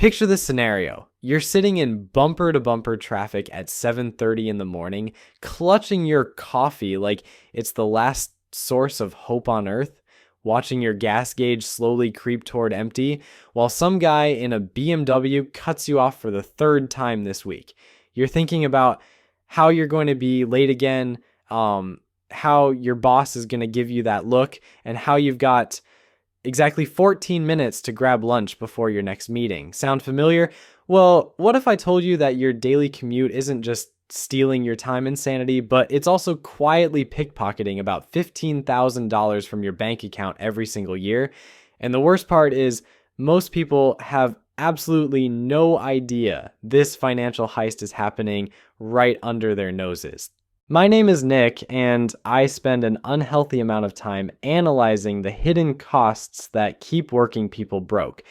Picture this scenario. You're sitting in bumper-to-bumper traffic at 7:30 in the morning, clutching your coffee like it's the last source of hope on earth, watching your gas gauge slowly creep toward empty, while some guy in a BMW cuts you off for the third time this week. You're thinking about how you're going to be late again, how your boss is going to give you that look, and how you've got exactly 14 minutes to grab lunch before your next meeting. Sound familiar? Well, what if I told you that your daily commute isn't just stealing your time insanity, but it's also quietly pickpocketing about $15,000 from your bank account every single year? And the worst part is, most people have absolutely no idea this financial heist is happening right under their noses. My name is Nick, and I spend an unhealthy amount of time analyzing the hidden costs that keep working people broke,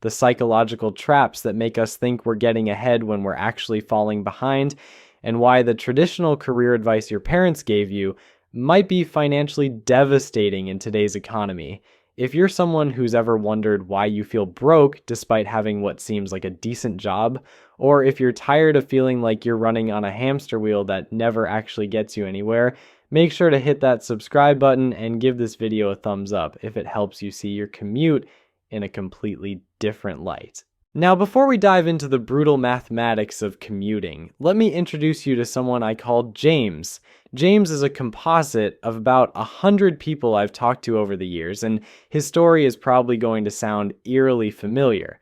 the psychological traps that make us think we're getting ahead when we're actually falling behind, and why the traditional career advice your parents gave you might be financially devastating in today's economy. If you're someone who's ever wondered why you feel broke despite having what seems like a decent job, or if you're tired of feeling like you're running on a hamster wheel that never actually gets you anywhere, make sure to hit that subscribe button and give this video a thumbs up if it helps you see your commute in a completely different light. Now, before we dive into the brutal mathematics of commuting, let me introduce you to someone I call James. James is a composite of about 100 people I've talked to over the years, and his story is probably going to sound eerily familiar.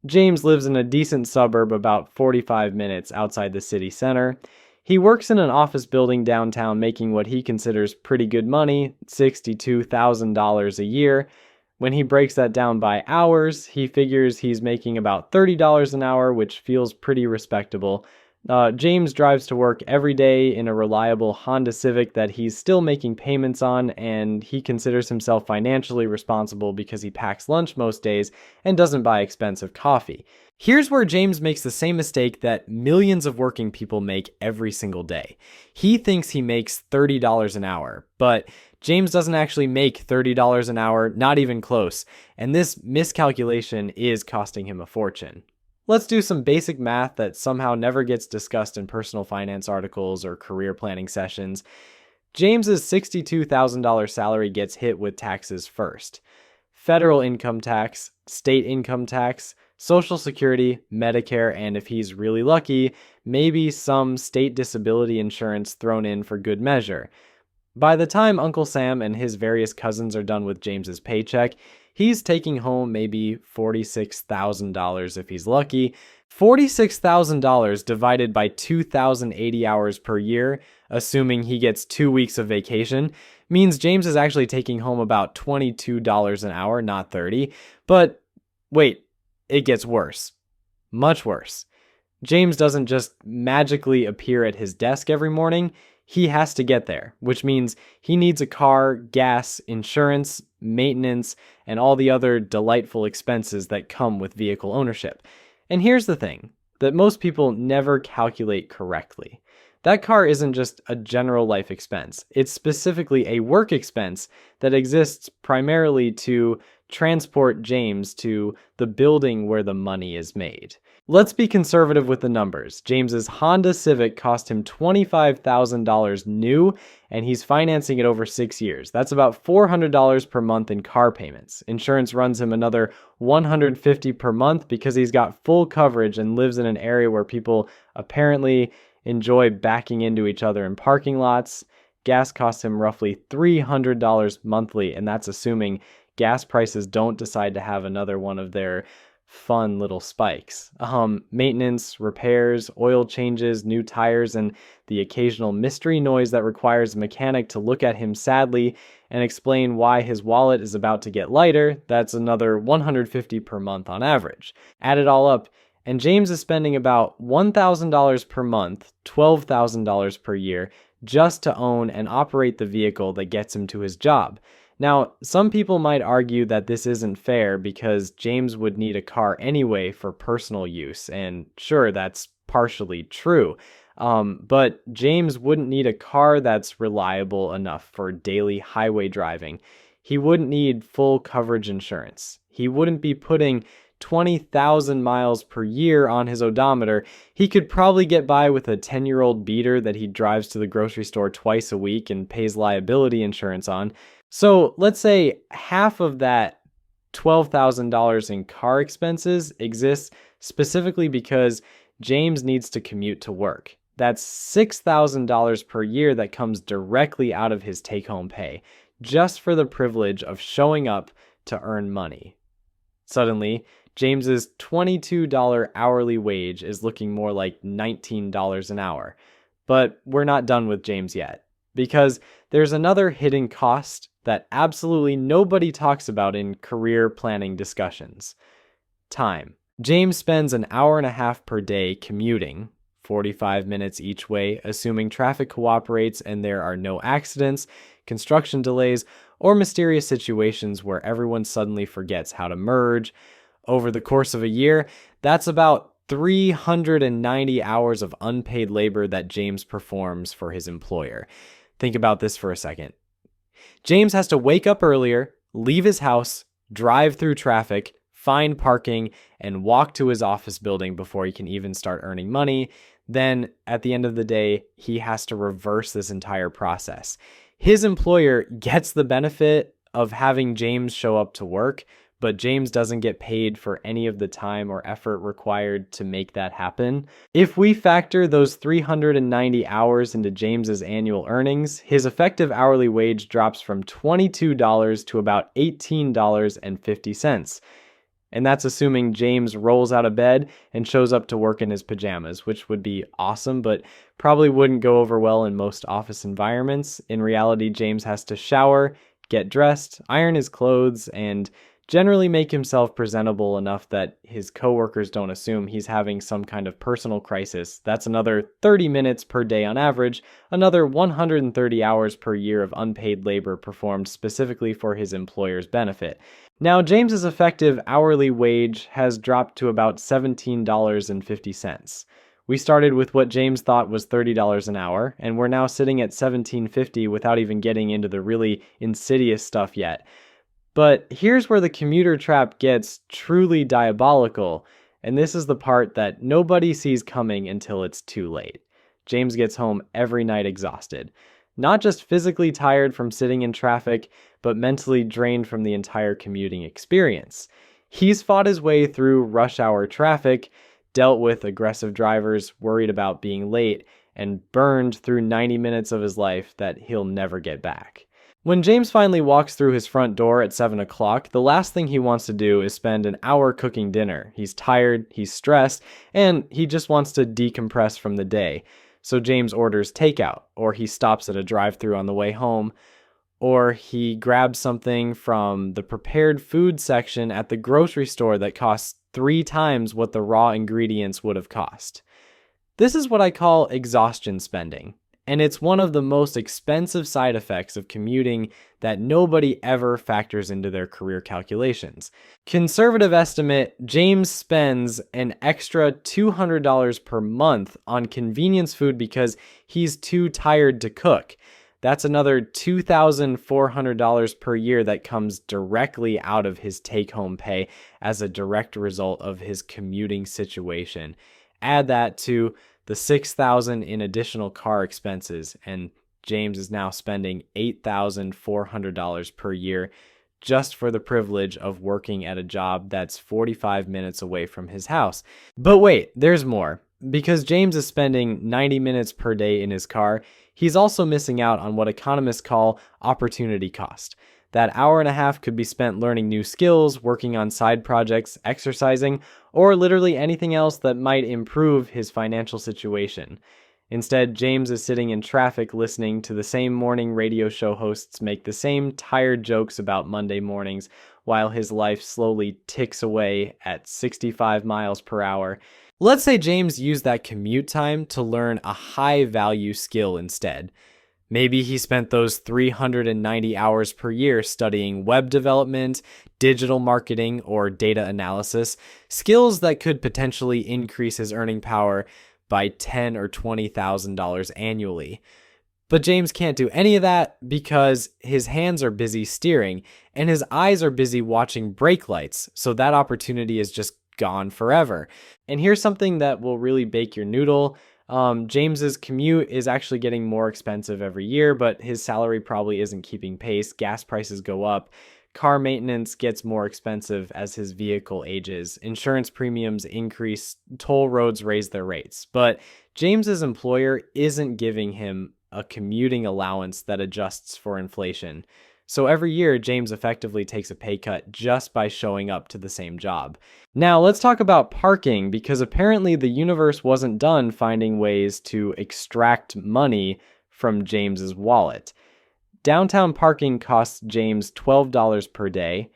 James lives in a decent suburb about 45 minutes outside the city center. He works in an office building downtown making what he considers pretty good money, $62,000 a year. When he breaks that down by hours, he figures he's making about $30 an hour, which feels pretty respectable. James drives to work every day in a reliable Honda Civic that he's still making payments on, and he considers himself financially responsible because he packs lunch most days and doesn't buy expensive coffee. Here's where James makes the same mistake that millions of working people make every single day. He thinks he makes $30 an hour, but James doesn't actually make $30 an hour, not even close, and this miscalculation is costing him a fortune. Let's do some basic math that somehow never gets discussed in personal finance articles or career planning sessions. James's $62,000 salary gets hit with taxes first. Federal income tax, state income tax, Social Security, Medicare, and if he's really lucky, maybe some state disability insurance thrown in for good measure. By the time Uncle Sam and his various cousins are done with James's paycheck, he's taking home maybe $46,000 if he's lucky. $46,000 divided by 2,080 hours per year, assuming he gets 2 weeks of vacation, means James is actually taking home about $22 an hour, not $30. But wait, it gets worse. Much worse. James doesn't just magically appear at his desk every morning. He has to get there, which means he needs a car, gas, insurance, maintenance, and all the other delightful expenses that come with vehicle ownership. And here's the thing that most people never calculate correctly. That car isn't just a general life expense. It's specifically a work expense that exists primarily to transport James to the building where the money is made. Let's be conservative with the numbers. James's Honda Civic cost him $25,000 new, and he's financing it over 6 years. That's about $400 per month in car payments. Insurance runs him another $150 per month because he's got full coverage and lives in an area where people apparently enjoy backing into each other in parking lots. Gas costs him roughly $300 monthly, and that's assuming gas prices don't decide to have another one of their fun little spikes. Maintenance, repairs, oil changes, new tires, and the occasional mystery noise that requires a mechanic to look at him sadly and explain why his wallet is about to get lighter. That's another $150 per month on average. Add it all up, and James is spending about $1,000 per month, $12,000 per year, just to own and operate the vehicle that gets him to his job. Now, some people might argue that this isn't fair because James would need a car anyway for personal use, and sure, that's partially true. But James wouldn't need a car that's reliable enough for daily highway driving. He wouldn't need full coverage insurance. He wouldn't be putting 20,000 miles per year on his odometer, he could probably get by with a 10-year-old beater that he drives to the grocery store twice a week and pays liability insurance on. So let's say half of that $12,000 in car expenses exists specifically because James needs to commute to work. That's $6,000 per year that comes directly out of his take-home pay, just for the privilege of showing up to earn money. Suddenly, James's $22 hourly wage is looking more like $19 an hour. But we're not done with James yet, because there's another hidden cost that absolutely nobody talks about in career planning discussions: time. James spends an hour and a half per day commuting, 45 minutes each way, assuming traffic cooperates and there are no accidents, construction delays, or mysterious situations where everyone suddenly forgets how to merge. Over the course of a year, that's about 390 hours of unpaid labor that James performs for his employer. Think about this for a second. James has to wake up earlier, leave his house, drive through traffic, find parking, and walk to his office building before he can even start earning money. Then, at the end of the day, he has to reverse this entire process. His employer gets the benefit of having James show up to work, but James doesn't get paid for any of the time or effort required to make that happen. If we factor those 390 hours into James's annual earnings, his effective hourly wage drops from $22 to about $18.50. And that's assuming James rolls out of bed and shows up to work in his pajamas, which would be awesome, but probably wouldn't go over well in most office environments. In reality, James has to shower, get dressed, iron his clothes, and generally make himself presentable enough that his coworkers don't assume he's having some kind of personal crisis. That's another 30 minutes per day on average, another 130 hours per year of unpaid labor performed specifically for his employer's benefit. Now, James's effective hourly wage has dropped to about $17.50. We started with what James thought was $30 an hour, and we're now sitting at $17.50 without even getting into the really insidious stuff yet. But here's where the commuter trap gets truly diabolical, and this is the part that nobody sees coming until it's too late. James gets home every night exhausted. Not just physically tired from sitting in traffic, but mentally drained from the entire commuting experience. He's fought his way through rush hour traffic, dealt with aggressive drivers worried about being late, and burned through 90 minutes of his life that he'll never get back. When James finally walks through his front door at 7 o'clock, the last thing he wants to do is spend an hour cooking dinner. He's tired, he's stressed, and he just wants to decompress from the day. So James orders takeout, or he stops at a drive-thru on the way home, or he grabs something from the prepared food section at the grocery store that costs 3 times what the raw ingredients would have cost. This is what I call exhaustion spending. And it's one of the most expensive side effects of commuting that nobody ever factors into their career calculations. Conservative estimate, James spends an extra $200 per month on convenience food because he's too tired to cook. That's another $2,400 per year that comes directly out of his take-home pay as a direct result of his commuting situation. Add that to the $6,000 in additional car expenses, and James is now spending $8,400 per year just for the privilege of working at a job that's 45 minutes away from his house. But wait, there's more. Because James is spending 90 minutes per day in his car, he's also missing out on what economists call opportunity cost. That hour and a half could be spent learning new skills, working on side projects, exercising, or literally anything else that might improve his financial situation. Instead, James is sitting in traffic listening to the same morning radio show hosts make the same tired jokes about Monday mornings while his life slowly ticks away at 65 miles per hour. Let's say James used that commute time to learn a high-value skill instead. Maybe he spent those 390 hours per year studying web development, digital marketing, or data analysis, skills that could potentially increase his earning power by $10,000 or $20,000 annually. But James can't do any of that because his hands are busy steering and his eyes are busy watching brake lights. So that opportunity is just gone forever. And here's something that will really bake your noodle. James's commute is actually getting more expensive every year, but his salary probably isn't keeping pace. Gas prices go up. Car maintenance gets more expensive as his vehicle ages. Insurance premiums increase. Toll roads raise their rates. But James's employer isn't giving him a commuting allowance that adjusts for inflation. So every year, James effectively takes a pay cut just by showing up to the same job. Now, let's talk about parking, because apparently the universe wasn't done finding ways to extract money from James's wallet. Downtown parking costs James $12 per day,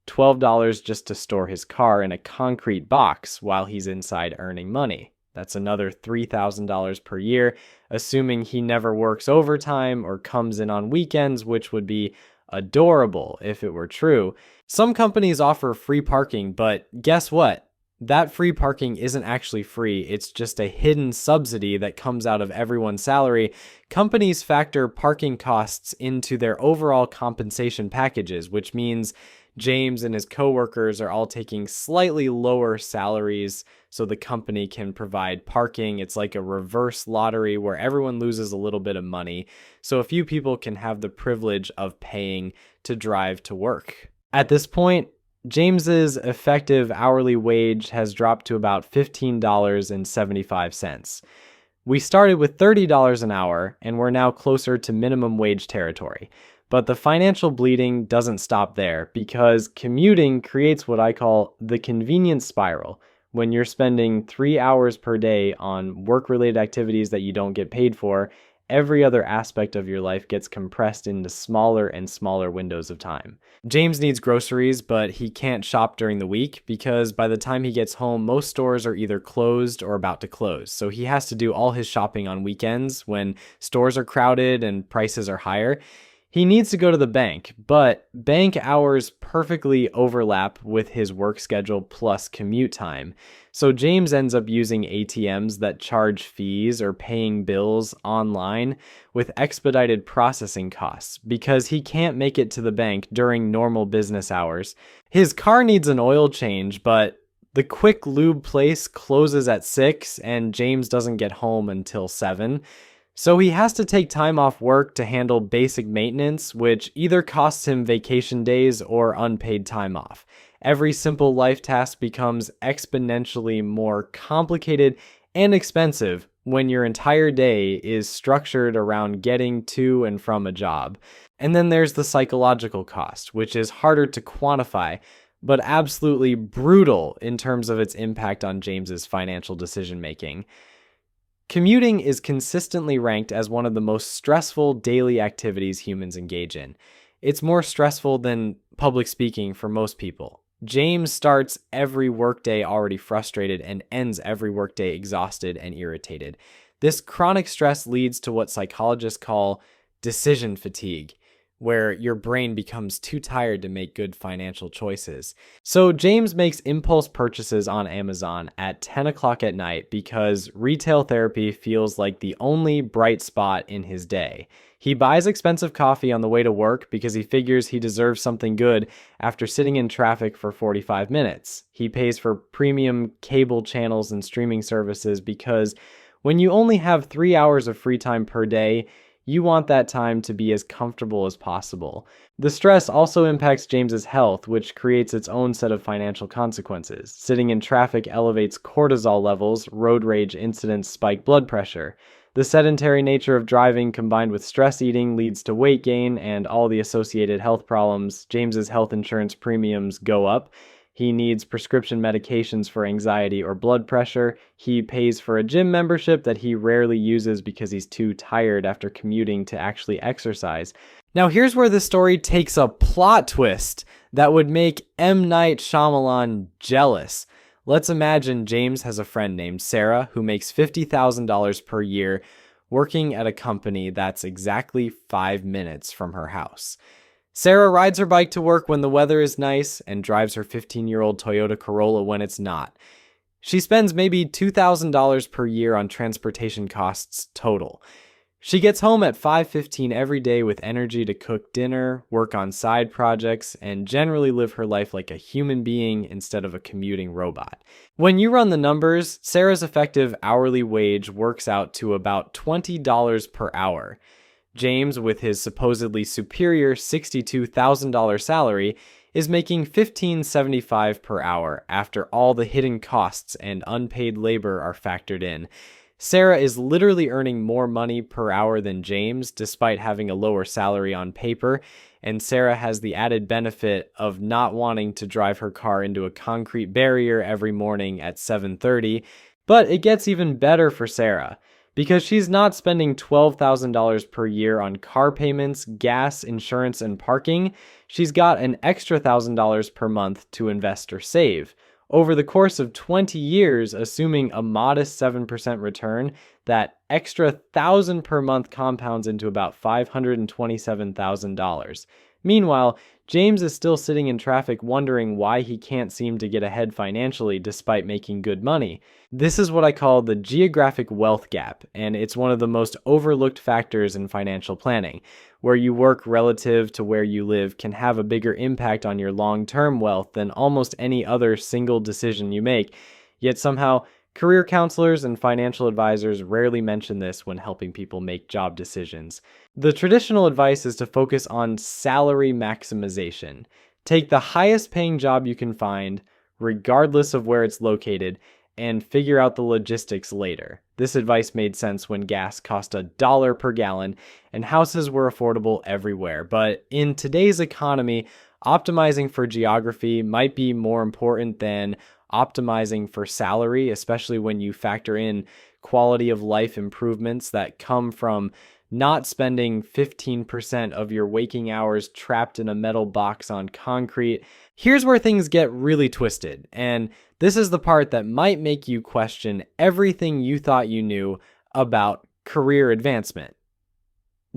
$12 just to store his car in a concrete box while he's inside earning money. That's another $3,000 per year, assuming he never works overtime or comes in on weekends, which would be adorable if it were true. Some companies offer free parking, but guess what? That free parking isn't actually free. It's just a hidden subsidy that comes out of everyone's salary. Companies factor parking costs into their overall compensation packages, which means James and his coworkers are all taking slightly lower salaries so the company can provide parking. It's like a reverse lottery where everyone loses a little bit of money, so a few people can have the privilege of paying to drive to work. At this point, James's effective hourly wage has dropped to about $15.75. We started with $30 an hour, and we're now closer to minimum wage territory. But the financial bleeding doesn't stop there, because commuting creates what I call the convenience spiral. When you're spending 3 hours per day on work-related activities that you don't get paid for, every other aspect of your life gets compressed into smaller and smaller windows of time. James needs groceries, but he can't shop during the week because by the time he gets home, most stores are either closed or about to close. So he has to do all his shopping on weekends when stores are crowded and prices are higher. He needs to go to the bank, but bank hours perfectly overlap with his work schedule plus commute time. So James ends up using ATMs that charge fees or paying bills online with expedited processing costs because he can't make it to the bank during normal business hours. His car needs an oil change, but the quick lube place closes at 6 and James doesn't get home until 7. So he has to take time off work to handle basic maintenance, which either costs him vacation days or unpaid time off. Every simple life task becomes exponentially more complicated and expensive when your entire day is structured around getting to and from a job. And then there's the psychological cost, which is harder to quantify, but absolutely brutal in terms of its impact on James's financial decision making. Commuting is consistently ranked as one of the most stressful daily activities humans engage in. It's more stressful than public speaking for most people. James starts every workday already frustrated and ends every workday exhausted and irritated. This chronic stress leads to what psychologists call decision fatigue, where your brain becomes too tired to make good financial choices. So James makes impulse purchases on Amazon at 10 o'clock at night because retail therapy feels like the only bright spot in his day. He buys expensive coffee on the way to work because he figures he deserves something good after sitting in traffic for 45 minutes. He pays for premium cable channels and streaming services because when you only have 3 hours of free time per day, you want that time to be as comfortable as possible. The stress also impacts James's health, which creates its own set of financial consequences. Sitting in traffic elevates cortisol levels, road rage incidents spike blood pressure. The sedentary nature of driving combined with stress eating leads to weight gain and all the associated health problems. James's health insurance premiums go up. He needs prescription medications for anxiety or blood pressure. He pays for a gym membership that he rarely uses because he's too tired after commuting to actually exercise. Now here's where the story takes a plot twist that would make M. Night Shyamalan jealous. Let's imagine James has a friend named Sarah who makes $50,000 per year working at a company that's exactly 5 minutes from her house. Sarah rides her bike to work when the weather is nice and drives her 15-year-old Toyota Corolla when it's not. She spends maybe $2,000 per year on transportation costs total. She gets home at 5:15 every day with energy to cook dinner, work on side projects, and generally live her life like a human being instead of a commuting robot. When you run the numbers, Sarah's effective hourly wage works out to about $20 per hour. James, with his supposedly superior $62,000 salary, is making $15.75 per hour after all the hidden costs and unpaid labor are factored in. Sarah is literally earning more money per hour than James, despite having a lower salary on paper, and Sarah has the added benefit of not wanting to drive her car into a concrete barrier every morning at 7:30. But it gets even better for Sarah, because she's not spending $12,000 per year on car payments, gas, insurance, and parking. She's got an extra $1,000 per month to invest or save. Over the course of 20 years, assuming a modest 7% return, that extra $1,000 per month compounds into about $527,000. Meanwhile, James is still sitting in traffic wondering why he can't seem to get ahead financially despite making good money. This is what I call the geographic wealth gap, and it's one of the most overlooked factors in financial planning. Where you work relative to where you live can have a bigger impact on your long-term wealth than almost any other single decision you make. Yet somehow, career counselors and financial advisors rarely mention this when helping people make job decisions. The traditional advice is to focus on salary maximization. Take the highest paying job you can find, regardless of where it's located, and figure out the logistics later. This advice made sense when gas cost $1 per gallon and houses were affordable everywhere. But in today's economy, optimizing for geography might be more important than optimizing for salary, especially when you factor in quality of life improvements that come from not spending 15% of your waking hours trapped in a metal box on concrete. Here's where things get really twisted, and this is the part that might make you question everything you thought you knew about career advancement.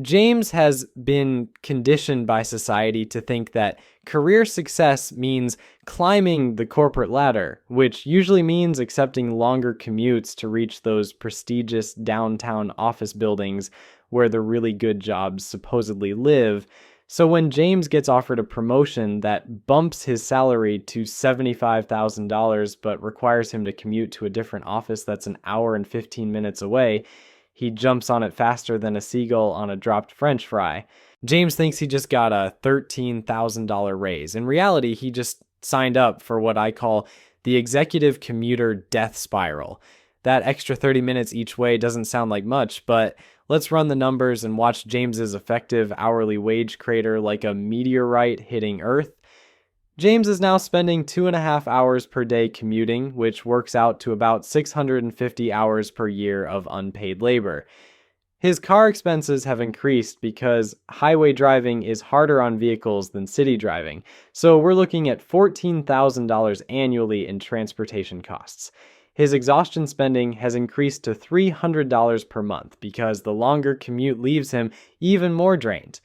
James has been conditioned by society to think that career success means climbing the corporate ladder, which usually means accepting longer commutes to reach those prestigious downtown office buildings where the really good jobs supposedly live. So when James gets offered a promotion that bumps his salary to $75,000 but requires him to commute to a different office that's an hour and 15 minutes away, he jumps on it faster than a seagull on a dropped French fry. James thinks he just got a $13,000 raise. In reality, he just signed up for what I call the executive commuter death spiral. That extra 30 minutes each way doesn't sound like much, but let's run the numbers and watch James's effective hourly wage crater like a meteorite hitting Earth. James is now spending 2.5 hours per day commuting, which works out to about 650 hours per year of unpaid labor. His car expenses have increased because highway driving is harder on vehicles than city driving, so we're looking at $14,000 annually in transportation costs. His exhaustion spending has increased to $300 per month because the longer commute leaves him even more drained.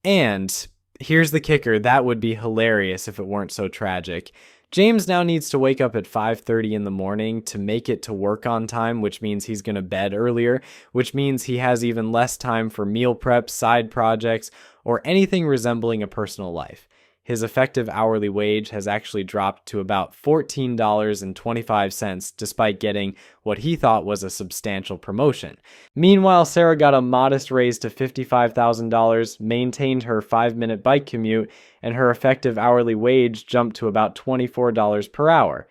And here's the kicker, that would be hilarious if it weren't so tragic. James now needs to wake up at 5:30 in the morning to make it to work on time, which means he's going to bed earlier, which means he has even less time for meal prep, side projects, or anything resembling a personal life. His effective hourly wage has actually dropped to about $14.25 despite getting what he thought was a substantial promotion. Meanwhile, Sarah got a modest raise to $55,000, maintained her 5-minute bike commute, and her effective hourly wage jumped to about $24 per hour.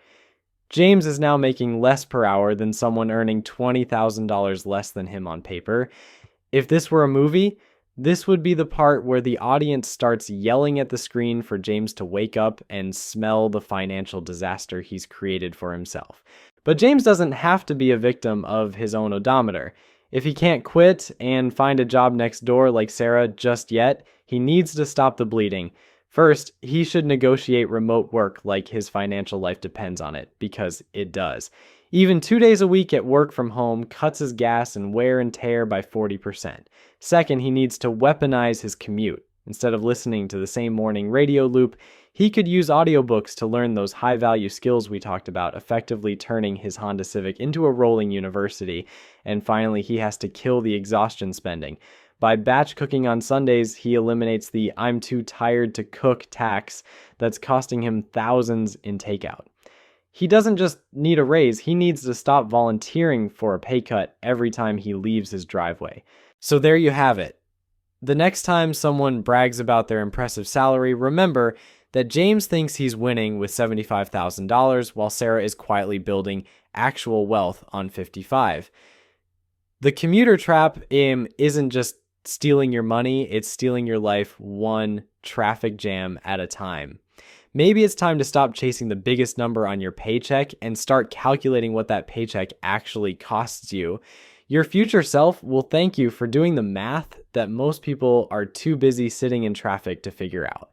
James is now making less per hour than someone earning $20,000 less than him on paper. If this were a movie, this would be the part where the audience starts yelling at the screen for James to wake up and smell the financial disaster he's created for himself. But James doesn't have to be a victim of his own odometer. If he can't quit and find a job next door like Sarah just yet, he needs to stop the bleeding. First, he should negotiate remote work like his financial life depends on it, because it does. Even 2 days a week at work from home cuts his gas and wear and tear by 40%. Second, he needs to weaponize his commute. Instead of listening to the same morning radio loop, He could use audiobooks to learn those high value skills we talked about, effectively turning his Honda Civic into a rolling university. And finally, he has to kill the exhaustion spending. By batch cooking on Sundays, he eliminates the "I'm too tired to cook" tax that's costing him thousands in takeout. He doesn't just need a raise, he needs to stop volunteering for a pay cut every time he leaves his driveway. So there you have it. The next time someone brags about their impressive salary, remember that James thinks he's winning with $75,000 while Sarah is quietly building actual wealth on 55. The commuter trap isn't just stealing your money, it's stealing your life one traffic jam at a time. Maybe it's time to stop chasing the biggest number on your paycheck and start calculating what that paycheck actually costs you. Your future self will thank you for doing the math that most people are too busy sitting in traffic to figure out.